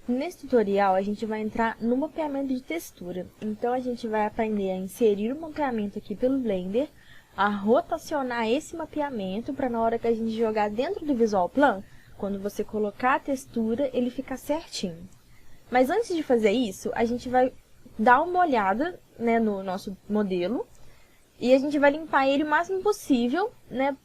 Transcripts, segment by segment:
Nesse tutorial, a gente vai entrar no mapeamento de textura. Então, a gente vai aprender a inserir o mapeamento aqui pelo Blender, a rotacionar esse mapeamento para na hora que a gente jogar dentro do Visual Plan, quando você colocar a textura, ele ficar certinho. Mas antes de fazer isso, a gente vai dar uma olhada, né, no nosso modelo e a gente vai limpar ele o máximo possível, né,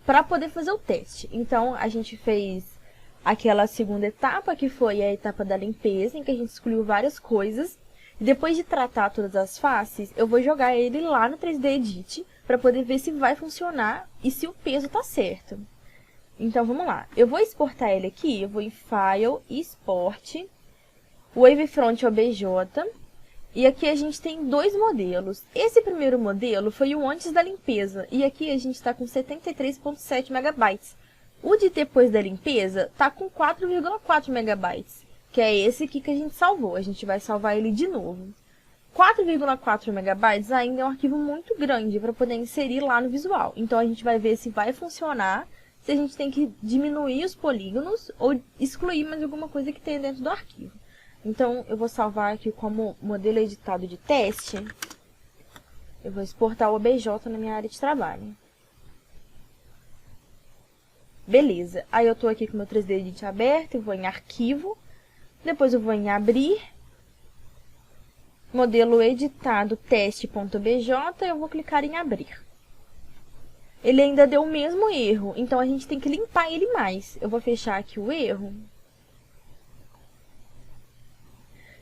para poder fazer o teste. Então, a gente fez aquela segunda etapa, que foi a etapa da limpeza, em que a gente excluiu várias coisas. E depois de tratar todas as faces, eu vou jogar ele lá no 3D Edit, para poder ver se vai funcionar e se o peso tá certo. Então, vamos lá. Eu vou exportar ele aqui, eu vou em File, Export, Wavefront OBJ, e aqui a gente tem dois modelos. Esse primeiro modelo foi o antes da limpeza, e aqui a gente está com 73.7 MB. O de depois da limpeza tá com 4,4 MB, que é esse aqui que a gente salvou. A gente vai salvar ele de novo. 4,4 MB ainda é um arquivo muito grande para poder inserir lá no visual. Então a gente vai ver se vai funcionar, se a gente tem que diminuir os polígonos ou excluir mais alguma coisa que tenha dentro do arquivo. Então eu vou salvar aqui como modelo editado de teste. Eu vou exportar o OBJ na minha área de trabalho. Beleza, aí eu tô aqui com o meu 3D Edit aberto, eu vou em Arquivo, depois eu vou em Abrir, Modelo Editado Teste.bj, eu vou clicar em Abrir. Ele ainda deu o mesmo erro, então a gente tem que limpar ele mais. Eu vou fechar aqui o erro.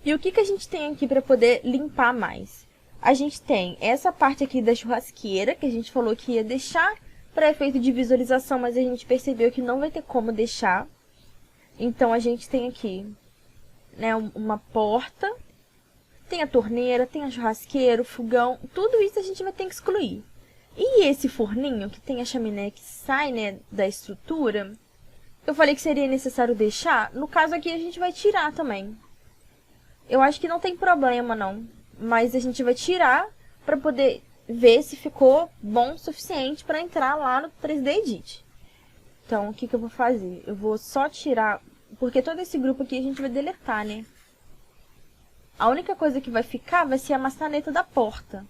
E o que a gente tem aqui para poder limpar mais? A gente tem essa parte aqui da churrasqueira, que a gente falou que ia deixar para efeito de visualização, mas a gente percebeu que não vai ter como deixar. Então, a gente tem aqui, né, uma porta, tem a torneira, tem a churrasqueira, o fogão, tudo isso a gente vai ter que excluir. E esse forninho, que tem a chaminé que sai, né, da estrutura, eu falei que seria necessário deixar, no caso aqui a gente vai tirar também. Eu acho que não tem problema não, mas a gente vai tirar para poder ver se ficou bom o suficiente para entrar lá no 3D Edit. Então, o que eu vou fazer? Eu vou só tirar, porque todo esse grupo aqui a gente vai deletar, né? A única coisa que vai ficar vai ser a maçaneta da porta.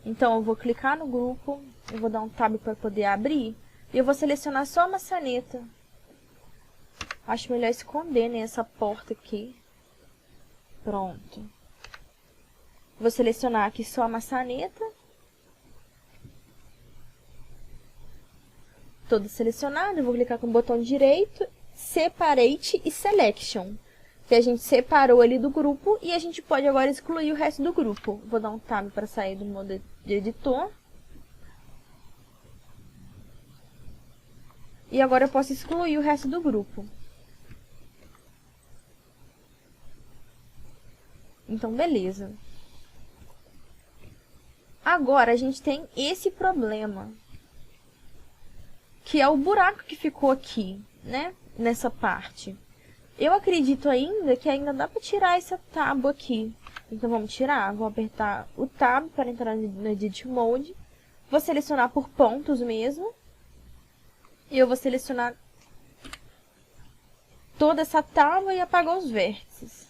Então, eu vou clicar no grupo, eu vou dar um tab para poder abrir, e eu vou selecionar só a maçaneta. Acho melhor esconder, né, essa porta aqui. Pronto. Vou selecionar aqui só a maçaneta. Todo selecionado, eu vou clicar com o botão direito, Separate e Selection. Que a gente separou ele do grupo e a gente pode agora excluir o resto do grupo. Vou dar um tab para sair do modo de editor. E agora eu posso excluir o resto do grupo. Então, beleza. Agora a gente tem esse problema, que é o buraco que ficou aqui, né, nessa parte. Eu acredito ainda que ainda dá para tirar essa tábua aqui. Então vamos tirar, vou apertar o tab para entrar no Edit Mode. Vou selecionar por pontos mesmo. E eu vou selecionar toda essa tábua e apagar os vértices.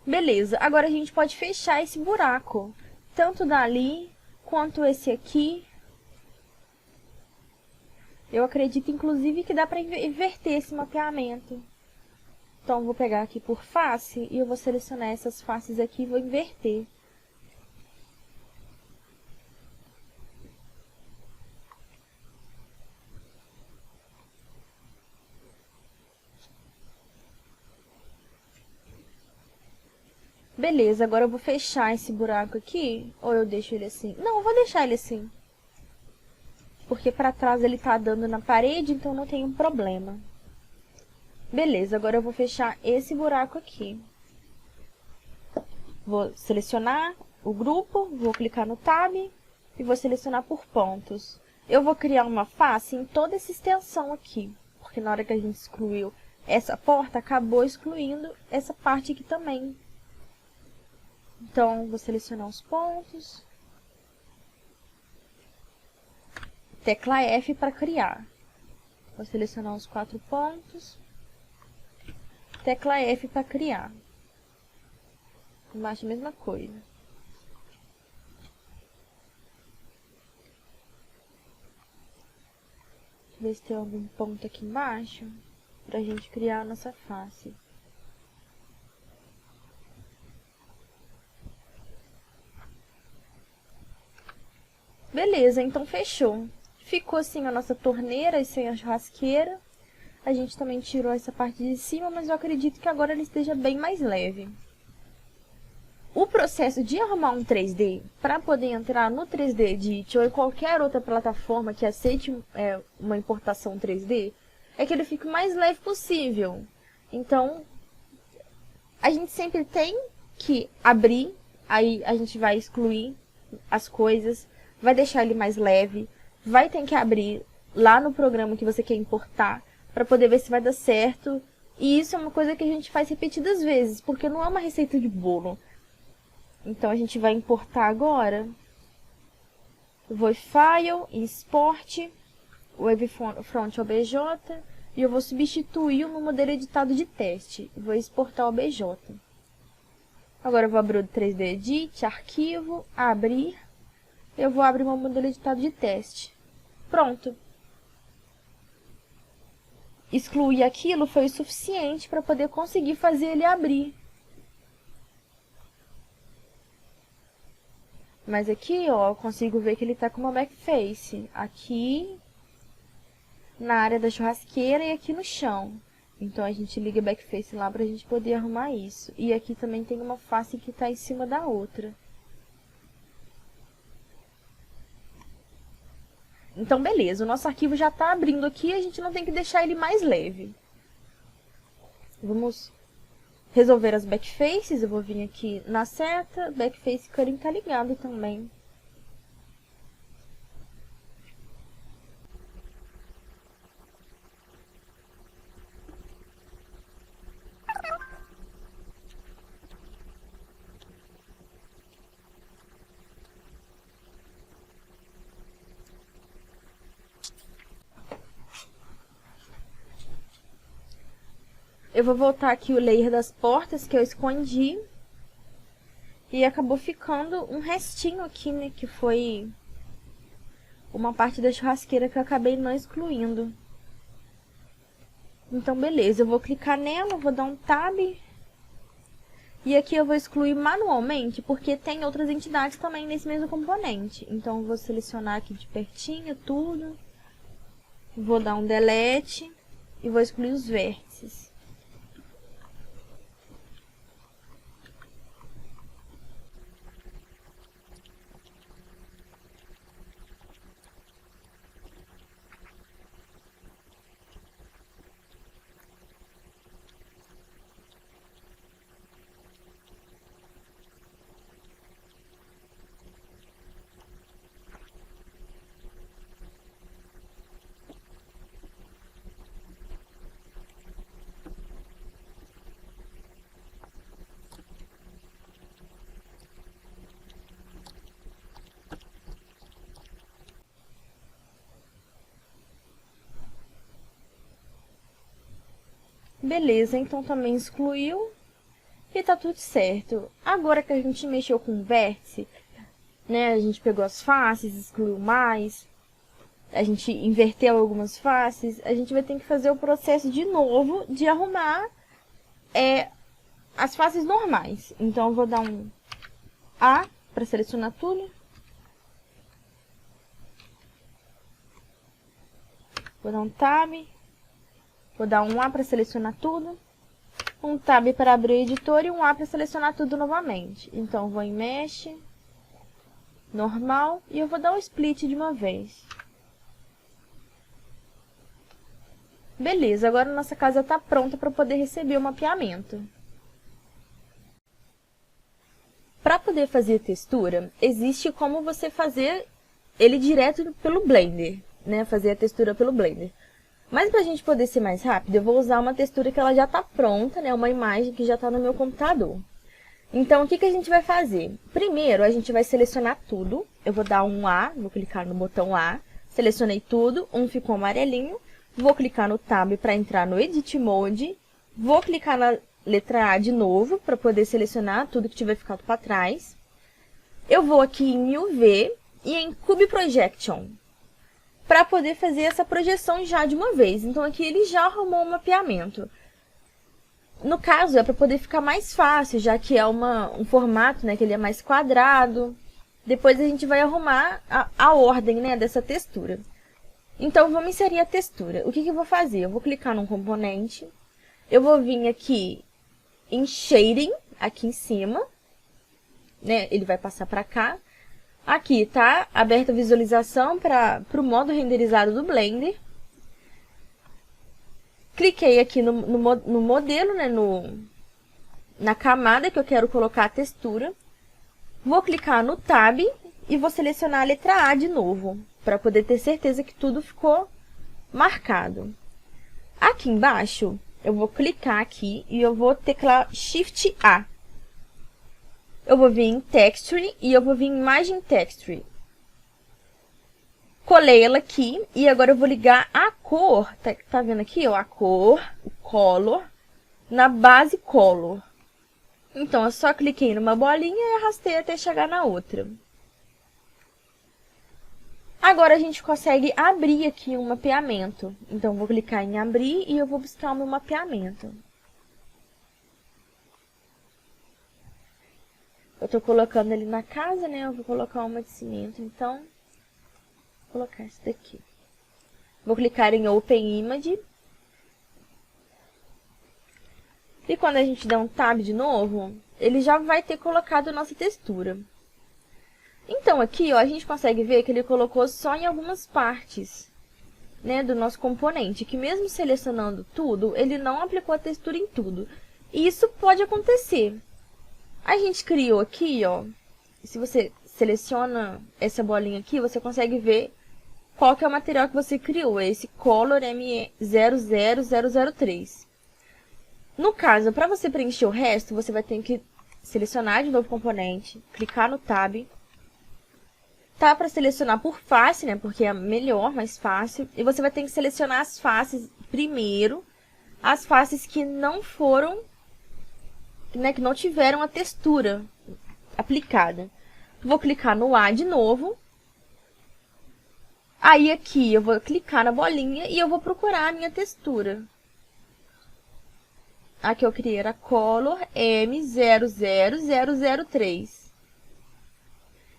Beleza, agora a gente pode fechar esse buraco, tanto dali quanto esse aqui. Eu acredito, inclusive, que dá para inverter esse mapeamento. Então, eu vou pegar aqui por face e eu vou selecionar essas faces aqui e vou inverter. Beleza, agora eu vou fechar esse buraco aqui, ou eu deixo ele assim? Não, eu vou deixar ele assim. Porque para trás ele tá dando na parede, então não tem um problema. Beleza, agora eu vou fechar esse buraco aqui. Vou selecionar o grupo, vou clicar no tab e vou selecionar por pontos. Eu vou criar uma face em toda essa extensão aqui, porque na hora que a gente excluiu essa porta acabou excluindo essa parte aqui também. Então, vou selecionar os pontos. Tecla F para criar. Vou selecionar os 4 pontos. Tecla F para criar. Embaixo a mesma coisa. Deixa eu ver se tem algum ponto aqui embaixo pra gente criar a nossa face. Beleza, então fechou. Ficou assim a nossa torneira e sem a churrasqueira. A gente também tirou essa parte de cima, mas eu acredito que agora ele esteja bem mais leve. O processo de arrumar um 3D, para poder entrar no 3D Edit ou em qualquer outra plataforma que aceite uma importação 3D, é que ele fique o mais leve possível. Então, a gente sempre tem que abrir, aí a gente vai excluir as coisas, vai deixar ele mais leve, vai ter que abrir lá no programa que você quer importar, para poder ver se vai dar certo. E isso é uma coisa que a gente faz repetidas vezes, porque não é uma receita de bolo. Então, a gente vai importar agora. Eu vou em File, Export, Wavefront OBJ, e eu vou substituir no modelo editado de teste. Vou exportar o OBJ. Agora eu vou abrir o 3D Edit, Arquivo, Abrir. Eu vou abrir meu modelo editado de teste. Pronto. Excluir aquilo foi o suficiente para poder conseguir fazer ele abrir. Mas aqui, ó, eu consigo ver que ele tá com uma backface. Aqui na área da churrasqueira e aqui no chão. Então a gente liga a backface lá pra gente poder arrumar isso. E aqui também tem uma face que tá em cima da outra. Então beleza, o nosso arquivo já tá abrindo aqui, a gente não tem que deixar ele mais leve. Vamos resolver as backfaces, eu vou vir aqui na seta, backface cutting tá ligado também. Eu vou voltar aqui o layer das portas que eu escondi. E acabou ficando um restinho aqui, né? Que foi uma parte da churrasqueira que eu acabei não excluindo. Então, beleza. Eu vou clicar nela, vou dar um Tab. E aqui eu vou excluir manualmente, porque tem outras entidades também nesse mesmo componente. Então, eu vou selecionar aqui de pertinho tudo. Vou dar um Delete. E vou excluir os vértices. Beleza, então também excluiu e tá tudo certo. Agora que a gente mexeu com o vértice, né, a gente pegou as faces, excluiu mais, a gente inverteu algumas faces, a gente vai ter que fazer o processo de novo de arrumar as faces normais. Então, eu vou dar um A para selecionar tudo. Vou dar um Tab. Vou dar um A para selecionar tudo. Um Tab para abrir o editor e um A para selecionar tudo novamente. Então, eu vou em Mesh, Normal, e eu vou dar um Split de uma vez. Beleza, agora a nossa casa está pronta para poder receber o mapeamento. Para poder fazer textura, existe como você fazer ele direto pelo Blender, né? Fazer a textura pelo Blender. Mas para a gente poder ser mais rápido, eu vou usar uma textura que ela já está pronta, né? Uma imagem que já está no meu computador. Então, o que a gente vai fazer? Primeiro, a gente vai selecionar tudo. Eu vou dar um A, vou clicar no botão A. Selecionei tudo, ficou amarelinho. Vou clicar no Tab para entrar no Edit Mode. Vou clicar na letra A de novo, para poder selecionar tudo que tiver ficado para trás. Eu vou aqui em UV e em Cube Projection, para poder fazer essa projeção já de uma vez. Então, aqui ele já arrumou o mapeamento. No caso, é para poder ficar mais fácil, já que é um formato, né, que ele é mais quadrado. Depois a gente vai arrumar a ordem, né, dessa textura. Então, vamos inserir a textura. O que eu vou fazer? Eu vou clicar num componente. Eu vou vir aqui em Shading, aqui em cima. Né, ele vai passar para cá. Aqui tá aberta a visualização para o modo renderizado do Blender. Cliquei aqui no modelo, né, na camada que eu quero colocar a textura. Vou clicar no Tab e vou selecionar a letra A de novo, para poder ter certeza que tudo ficou marcado. Aqui embaixo, eu vou clicar aqui e eu vou teclar Shift A. Eu vou vir em Texture e eu vou vir em Imagem Texture. Colei ela aqui e agora eu vou ligar a cor, tá vendo aqui, ó, a cor, o Color, na base Color. Então, eu só cliquei numa bolinha e arrastei até chegar na outra. Agora a gente consegue abrir aqui um mapeamento. Então, eu vou clicar em abrir e eu vou buscar o meu mapeamento. Eu tô colocando ele na casa, né? Eu vou colocar uma de cimento, então... Vou colocar esse daqui. Vou clicar em Open Image. E quando a gente der um Tab de novo, ele já vai ter colocado a nossa textura. Então aqui, ó, a gente consegue ver que ele colocou só em algumas partes, né, do nosso componente. Que mesmo selecionando tudo, ele não aplicou a textura em tudo. E isso pode acontecer. A gente criou aqui, ó, se você seleciona essa bolinha aqui, você consegue ver qual que é o material que você criou, é esse Color M00003. No caso, para você preencher o resto, você vai ter que selecionar de novo o componente, clicar no Tab. Tá para selecionar por face, né, porque é melhor, mais fácil. E você vai ter que selecionar as faces primeiro, as faces que não foram, né, que não tiveram a textura aplicada. Vou clicar no A de novo. Aí aqui eu vou clicar na bolinha e eu vou procurar a minha textura. A que eu criei era Color M00003.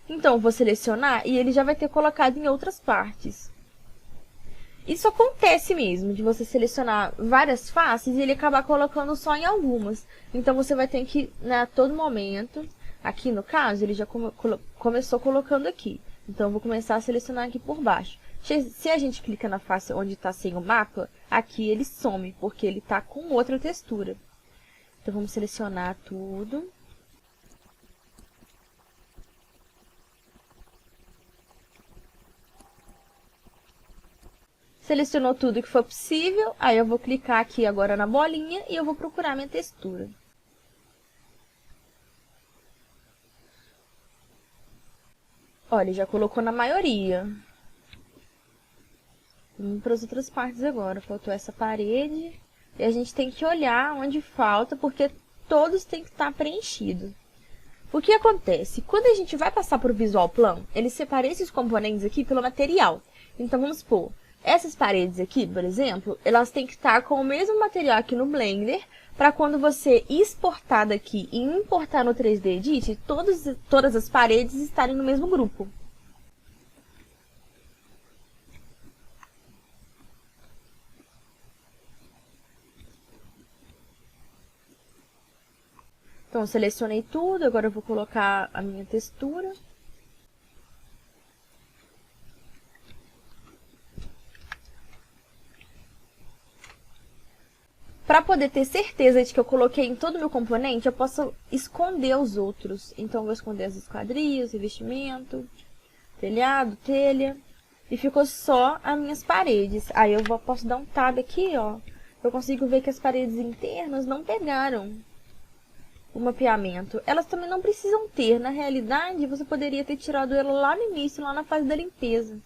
Então eu vou selecionar e ele já vai ter colocado em outras partes. Isso acontece mesmo, de você selecionar várias faces e ele acabar colocando só em algumas. Então você vai ter que, né, a todo momento, aqui no caso, ele já começou colocando aqui. Então, eu vou começar a selecionar aqui por baixo. Se a gente clica na face onde está sem o mapa, aqui ele some, porque ele está com outra textura. Então, vamos selecionar tudo. Selecionou tudo que for possível, aí eu vou clicar aqui agora na bolinha e eu vou procurar minha textura. Olha, já colocou na maioria. Vamos para as outras partes agora. Faltou essa parede. E a gente tem que olhar onde falta, porque todos têm que estar preenchidos. O que acontece? Quando a gente vai passar para o Visual Plan, ele separa esses componentes aqui pelo material. Então, vamos supor, essas paredes aqui, por exemplo, elas têm que estar com o mesmo material aqui no Blender, para quando você exportar daqui e importar no 3D Edit, todas as paredes estarem no mesmo grupo. Então, eu selecionei tudo, agora eu vou colocar a minha textura. Para poder ter certeza de que eu coloquei em todo o meu componente, eu posso esconder os outros. Então, eu vou esconder as esquadrias, revestimento, telhado, telha. e ficou só as minhas paredes. Aí eu posso dar um tab aqui, ó. Eu consigo ver que as paredes internas não pegaram o mapeamento. Elas também não precisam ter. Na realidade, você poderia ter tirado ela lá no início, lá na fase da limpeza.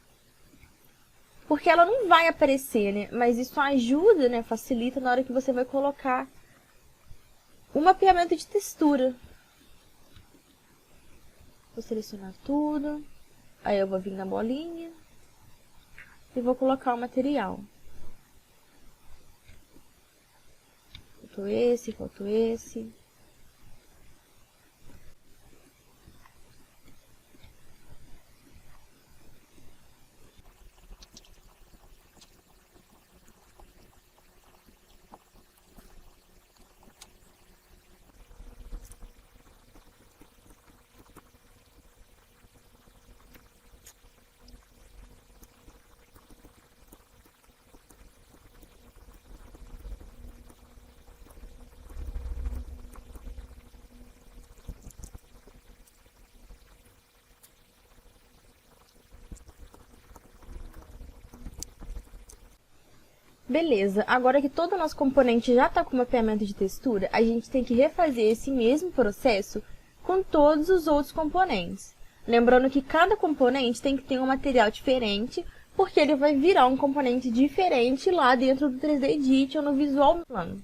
Porque ela não vai aparecer, né? Mas isso ajuda, né? Facilita na hora que você vai colocar o mapeamento de textura. Vou selecionar tudo. Aí eu vou vir na bolinha e vou colocar o material. Faltou esse, faltou esse. Beleza, agora que todo o nosso componente já está com mapeamento de textura, a gente tem que refazer esse mesmo processo com todos os outros componentes. Lembrando que cada componente tem que ter um material diferente, porque ele vai virar um componente diferente lá dentro do 3D Edit ou no Visual Plano.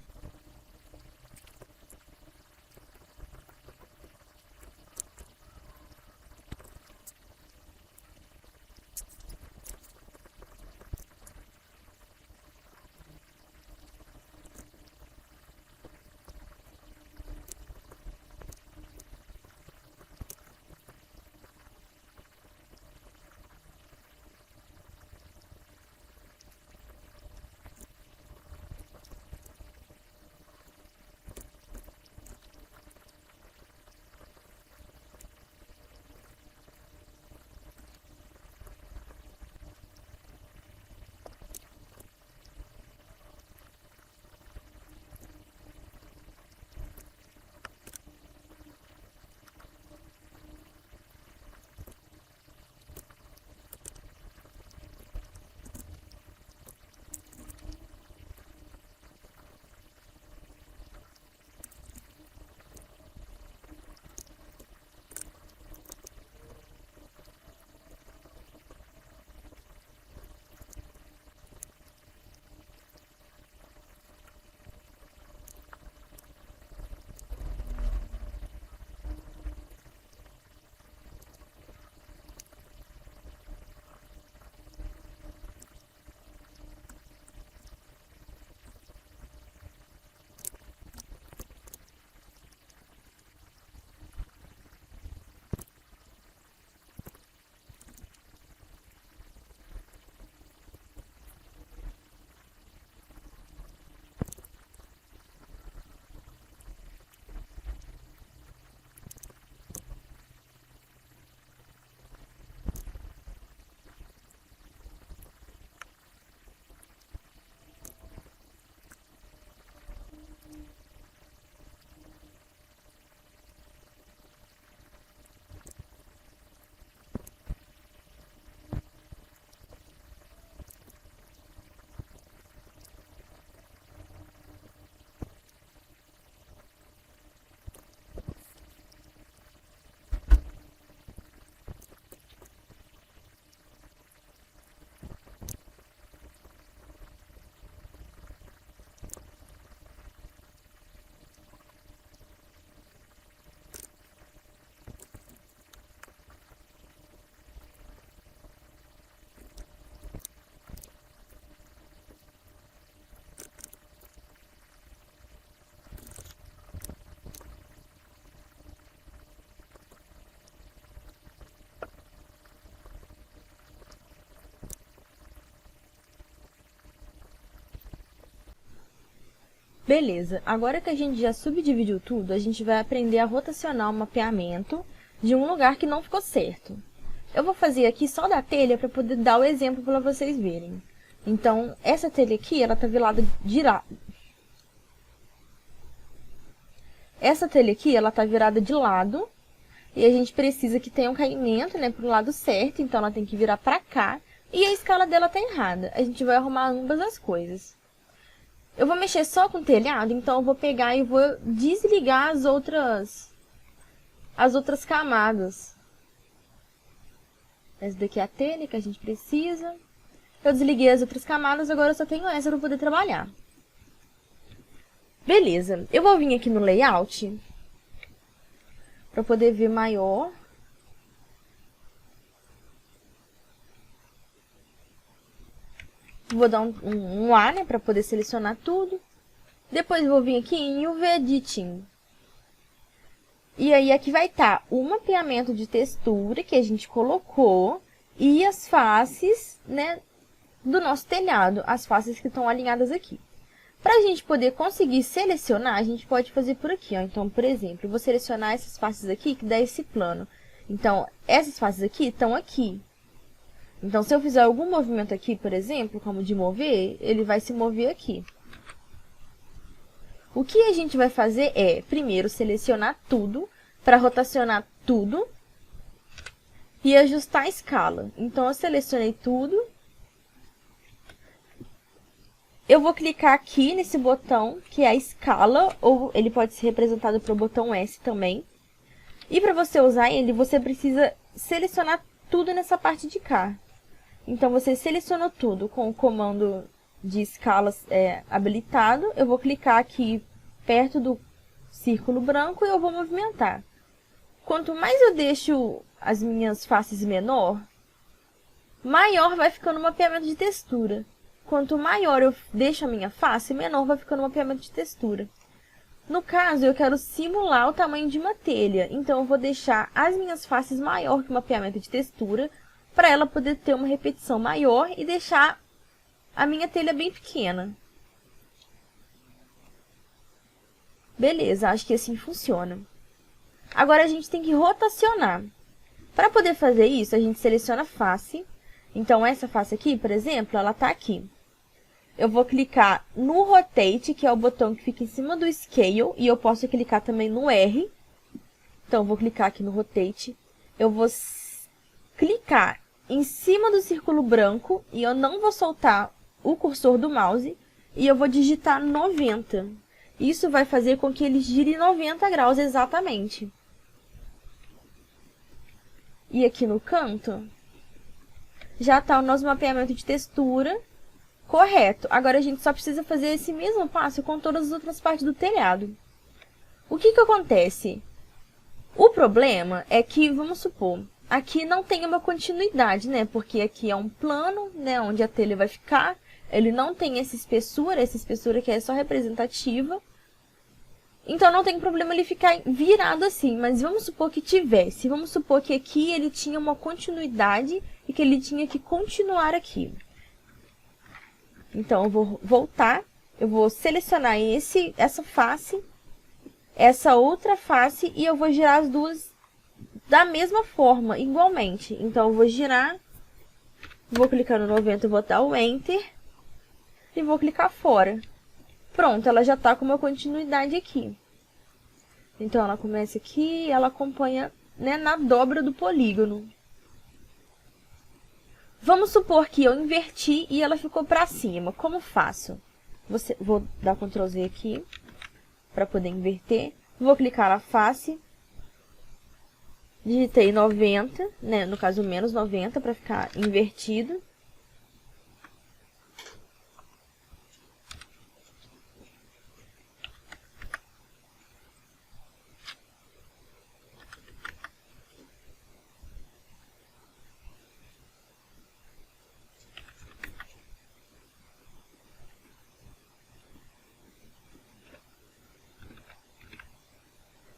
Beleza, agora que a gente já subdividiu tudo, a gente vai aprender a rotacionar o mapeamento de um lugar que não ficou certo. Eu vou fazer aqui só da telha para poder dar o exemplo para vocês verem. Então, essa telha aqui, ela tá virada de lado. Essa telha aqui, ela tá virada de lado. E a gente precisa que tenha um caimento, né, pro lado certo. Então, ela tem que virar para cá, e a escala dela tá errada. A gente vai arrumar ambas as coisas. Eu vou mexer só com o telhado, então eu vou pegar e vou desligar as outras camadas. Essa daqui é a telha que a gente precisa. Eu desliguei as outras camadas, agora eu só tenho essa para poder trabalhar. Beleza, eu vou vir aqui no layout para poder ver maior. Vou dar um A, né, para poder selecionar tudo. Depois vou vir aqui em UV Editing. E aí aqui vai estar o mapeamento de textura que a gente colocou e as faces, né, do nosso telhado, as faces que estão alinhadas aqui. Para a gente poder conseguir selecionar, a gente pode fazer por aqui, ó. Então, por exemplo, eu vou selecionar essas faces aqui que dá esse plano. Então, essas faces aqui estão aqui. Então, se eu fizer algum movimento aqui, por exemplo, como de mover, ele vai se mover aqui. O que a gente vai fazer é, primeiro, selecionar tudo, para rotacionar tudo e ajustar a escala. Então, eu selecionei tudo. Eu vou clicar aqui nesse botão, que é a escala, ou ele pode ser representado pelo botão S também. E para você usar ele, você precisa selecionar tudo nessa parte de cá. Então, você selecionou tudo com o comando de escala habilitado. Eu vou clicar aqui perto do círculo branco e eu vou movimentar. Quanto mais eu deixo as minhas faces menor, maior vai ficando o mapeamento de textura. Quanto maior eu deixo a minha face, menor vai ficando o mapeamento de textura. No caso, eu quero simular o tamanho de uma telha. Então, eu vou deixar as minhas faces maior que o mapeamento de textura, para ela poder ter uma repetição maior e deixar a minha telha bem pequena. Beleza, acho que assim funciona. Agora, a gente tem que rotacionar. Para poder fazer isso, a gente seleciona a face. Então, essa face aqui, por exemplo, ela está aqui. Eu vou clicar no Rotate, que é o botão que fica em cima do Scale, e eu posso clicar também no R. Então, eu vou clicar aqui no Rotate. Eu vou clicar em cima do círculo branco, e eu não vou soltar o cursor do mouse, e eu vou digitar 90. Isso vai fazer com que ele gire 90 graus exatamente. E aqui no canto, já está o nosso mapeamento de textura correto. Agora, a gente só precisa fazer esse mesmo passo com todas as outras partes do telhado. O que acontece? O problema é que, vamos supor, aqui não tem uma continuidade, né? Porque aqui é um plano, né, onde a telha vai ficar. Ele não tem essa espessura que é só representativa. Então, não tem problema ele ficar virado assim, mas vamos supor que tivesse. Vamos supor que aqui ele tinha uma continuidade e que ele tinha que continuar aqui. Então, eu vou voltar, eu vou selecionar essa face, essa outra face, e eu vou girar as duas da mesma forma, igualmente. Então, eu vou girar, vou clicar no 90, vou dar o Enter, e vou clicar fora. Pronto, ela já está com uma continuidade aqui. Então, ela começa aqui e ela acompanha, né, na dobra do polígono. Vamos supor que eu inverti e ela ficou para cima. Como faço? Vou dar Ctrl Z aqui para poder inverter. Vou clicar na face. Digitei 90, né, no caso menos 90 para ficar invertido.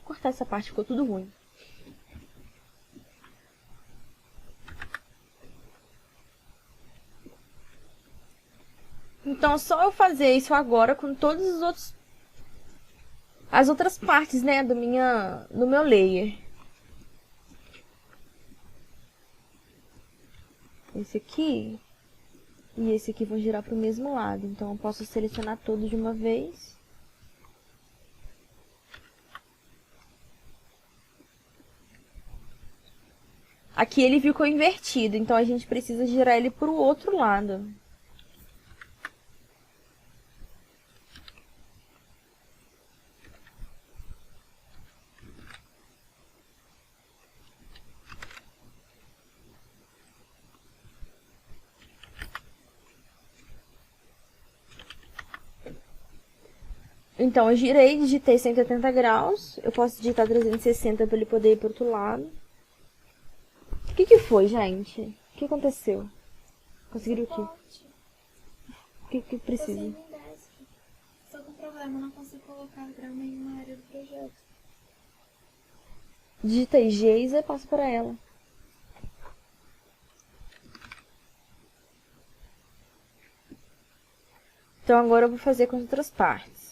Cortar essa parte, ficou tudo ruim. Então, é só eu fazer isso agora com todos as outras partes, né, do meu layer. Esse aqui e esse aqui vão girar para o mesmo lado. Então, eu posso selecionar todos de uma vez. Aqui ele ficou invertido, então a gente precisa girar ele para o outro lado. Então, eu girei, digitei 180 graus. Eu posso digitar 360 para ele poder ir pro outro lado. O que foi, gente? O que aconteceu? Conseguiram o quê? O que precisa? Estou com problema, não consigo colocar grama em uma área do projeto. Digitei Geisa e passo para ela. Então, agora eu vou fazer com as outras partes.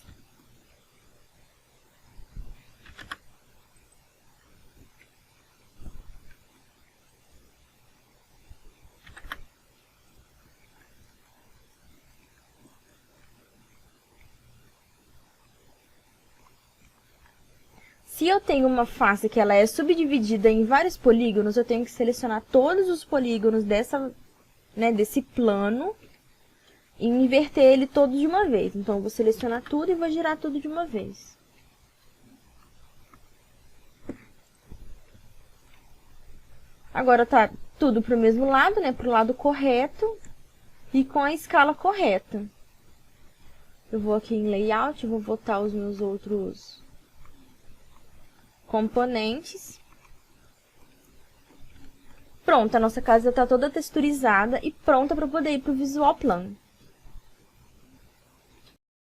Se eu tenho uma face que ela é subdividida em vários polígonos, eu tenho que selecionar todos os polígonos desse plano e inverter ele todo de uma vez. Então, eu vou selecionar tudo e vou girar tudo de uma vez. Agora tá tudo pro mesmo lado, né? Pro lado correto e com a escala correta. Eu vou aqui em Layout, vou botar os meus outros componentes. Pronto, a nossa casa está toda texturizada e pronta para poder ir para o Visual Plan.